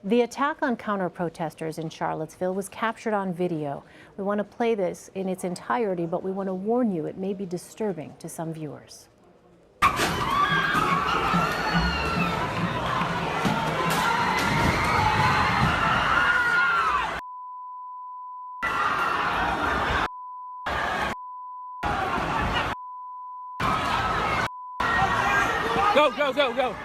The attack on counter-protesters in Charlottesville was captured on video. We want to play this in its entirety, but we want to warn you it may be disturbing to some viewers. Go, go, go, go.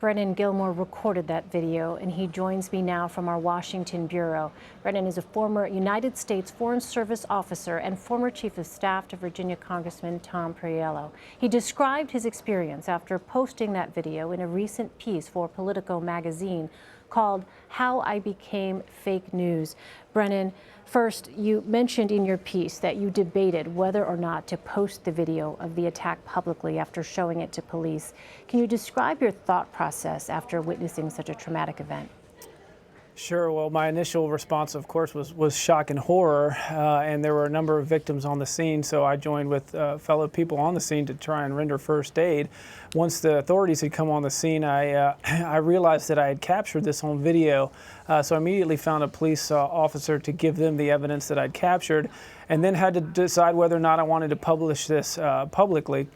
Brennan Gilmore recorded that video, and he joins me now from our Washington bureau. Brennan is a former United States Foreign Service officer and former chief of staff to Virginia Congressman Tom Perriello. He described his experience after posting that video in a recent piece for Politico magazine called "How I Became Fake News." Brennan, first, you mentioned in your piece that you debated whether or not to post the video of the attack publicly after showing it to police. Can you describe your thought process after witnessing such a traumatic event? Sure. Well, my initial response, of course, was shock and horror, and there were a number of victims on the scene, so I joined with fellow people on the scene to try and render first aid. Once the authorities had come on the scene, I realized that I had captured this on video, so I immediately found a police officer to give them the evidence that I'd captured, and then had to decide whether or not I wanted to publish this publicly.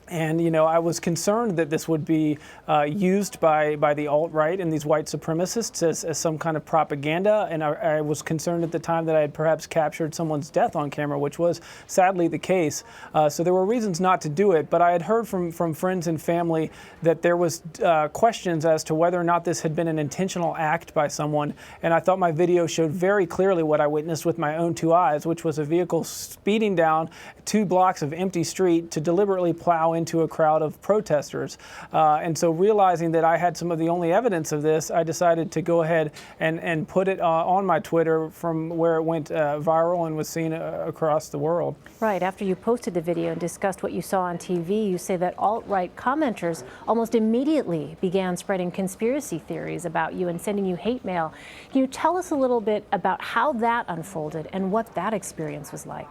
And, you know, I was concerned that this would be used by the alt-right and these white supremacists as some kind of propaganda. And I was concerned at the time that I had perhaps captured someone's death on camera, which was sadly the case. So there were reasons not to do it. But I had heard from friends and family that there was questions as to whether or not this had been an intentional act by someone. And I thought my video showed very clearly what I witnessed with my own two eyes, which was a vehicle speeding down 2 blocks of empty street to deliberately plow into a crowd of protesters. And so realizing that I had some of the only evidence of this, I decided to go ahead and put it on my Twitter, from where it went viral and was seen across the world. Right. After you posted the video and discussed what you saw on TV, you say that alt-right commenters almost immediately began spreading conspiracy theories about you and sending you hate mail. Can you tell us a little bit about how that unfolded and what that experience was like?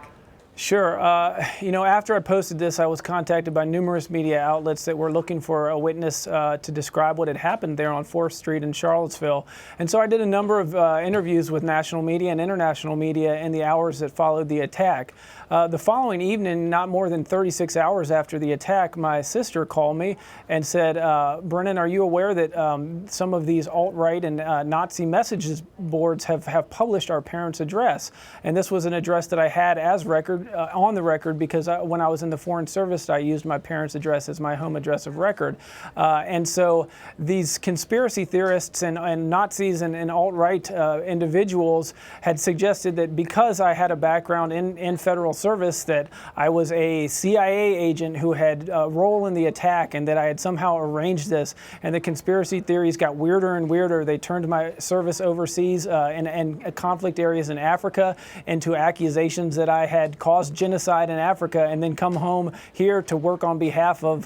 Sure. You know, after I posted this, I was contacted by numerous media outlets that were looking for a witness to describe what had happened there on 4th Street in Charlottesville. And so I did a number of interviews with national media and international media in the hours that followed the attack. The following evening, not more than 36 hours after the attack, my sister called me and said, Brennan, are you aware that some of these alt-right and Nazi messages boards have published our parents' address? And this was an address that I had as on the record, because when I was in the Foreign Service, I used my parents' address as my home address of record. And so these conspiracy theorists and Nazis and alt-right individuals had suggested that because I had a background in federal service, that I was a CIA agent who had a role in the attack, and that I had somehow arranged this. And the conspiracy theories got weirder and weirder. They turned my service overseas and conflict areas in Africa into accusations that I had caused genocide in Africa, and then come home here to work on behalf of,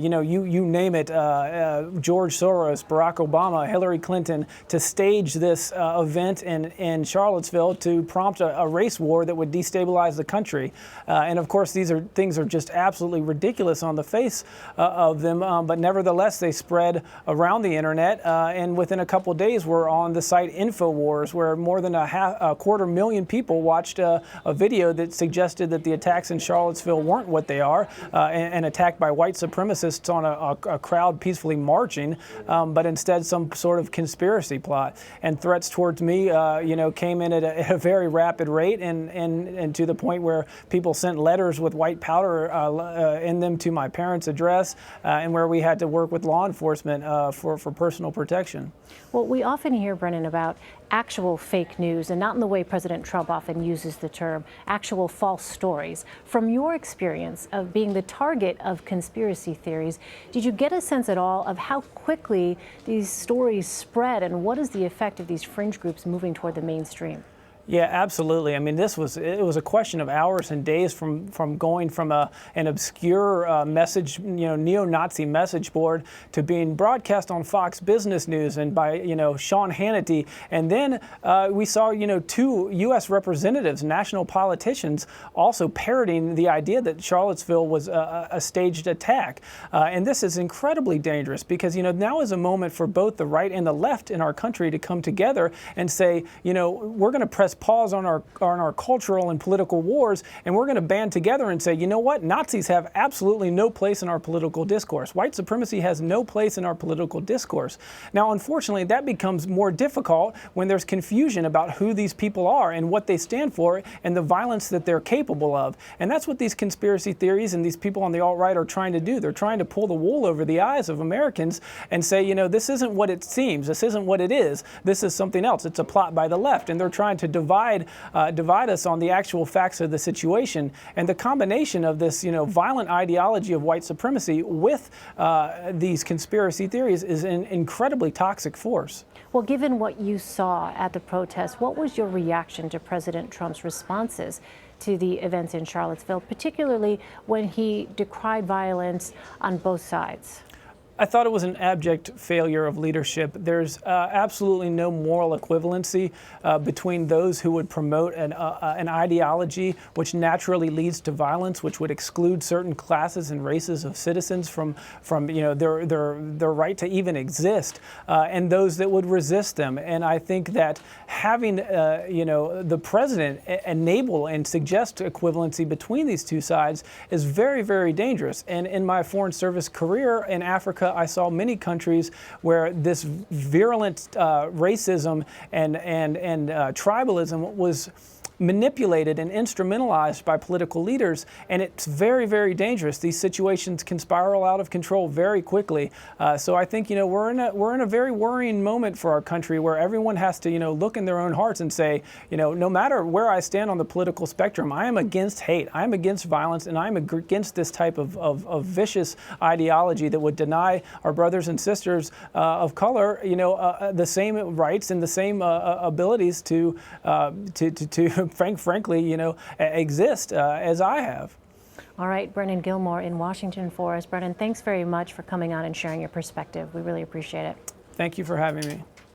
you know, you name it, George Soros, Barack Obama, Hillary Clinton, to stage this event in Charlottesville to prompt a race war that would destabilize the country. And of course, these things are just absolutely ridiculous on the face of them, but nevertheless, they spread around the internet, and within a couple days, we're on the site InfoWars, where more than a 250,000 people watched a video that suggested that the attacks in Charlottesville weren't what they are, an attack by white supremacists on a crowd peacefully marching, but instead some sort of conspiracy plot. And threats towards me, you know, came in at a very rapid rate, and to the point where people sent letters with white powder in them to my parents' address, and where we had to work with law enforcement for personal protection. Well, we often hear, Brennan, about actual fake news, and not in the way President Trump often uses the term, actual false stories. From your experience of being the target of conspiracy theories, did you get a sense at all of how quickly these stories spread, and what is the effect of these fringe groups moving toward the mainstream? Yeah, absolutely. I mean, it was a question of hours and days from going from an obscure message, neo-Nazi message board to being broadcast on Fox Business News and by, Sean Hannity. And then we saw, two U.S. representatives, national politicians, also parroting the idea that Charlottesville was a staged attack. And this is incredibly dangerous because, now is a moment for both the right and the left in our country to come together and say, we're going to press pause on our cultural and political wars, and we're going to band together and say, you know what, Nazis have absolutely no place in our political discourse. White supremacy has no place in our political discourse. Now, unfortunately, that becomes more difficult when there's confusion about who these people are and what they stand for and the violence that they're capable of. And that's what these conspiracy theories and these people on the alt-right are trying to do. They're trying to pull the wool over the eyes of Americans and say, this isn't what it seems. This isn't what it is. This is something else. It's a plot by the left. And they're trying to divide us on the actual facts of the situation. And the combination of this, violent ideology of white supremacy with these conspiracy theories is an incredibly toxic force. Well, given what you saw at the protest, what was your reaction to President Trump's responses to the events in Charlottesville, particularly when he decried violence on both sides? I thought it was an abject failure of leadership. There's absolutely no moral equivalency between those who would promote an ideology which naturally leads to violence, which would exclude certain classes and races of citizens from their right to even exist, and those that would resist them. And I think that having the president enable and suggest equivalency between these two sides is very, very dangerous. And in my foreign service career in Africa, I saw many countries where this virulent racism and tribalism was manipulated and instrumentalized by political leaders, and it's very, very dangerous. These situations can spiral out of control very quickly. So I think we're in a very worrying moment for our country, where everyone has to look in their own hearts and say, no matter where I stand on the political spectrum, I am against hate, I am against violence, and I'm against this type of vicious ideology that would deny our brothers and sisters of color the same rights and the same abilities to frankly, exist as I have. All right, Brennan Gilmore in Washington for us. Brennan, thanks very much for coming on and sharing your perspective. We really appreciate it. Thank you for having me.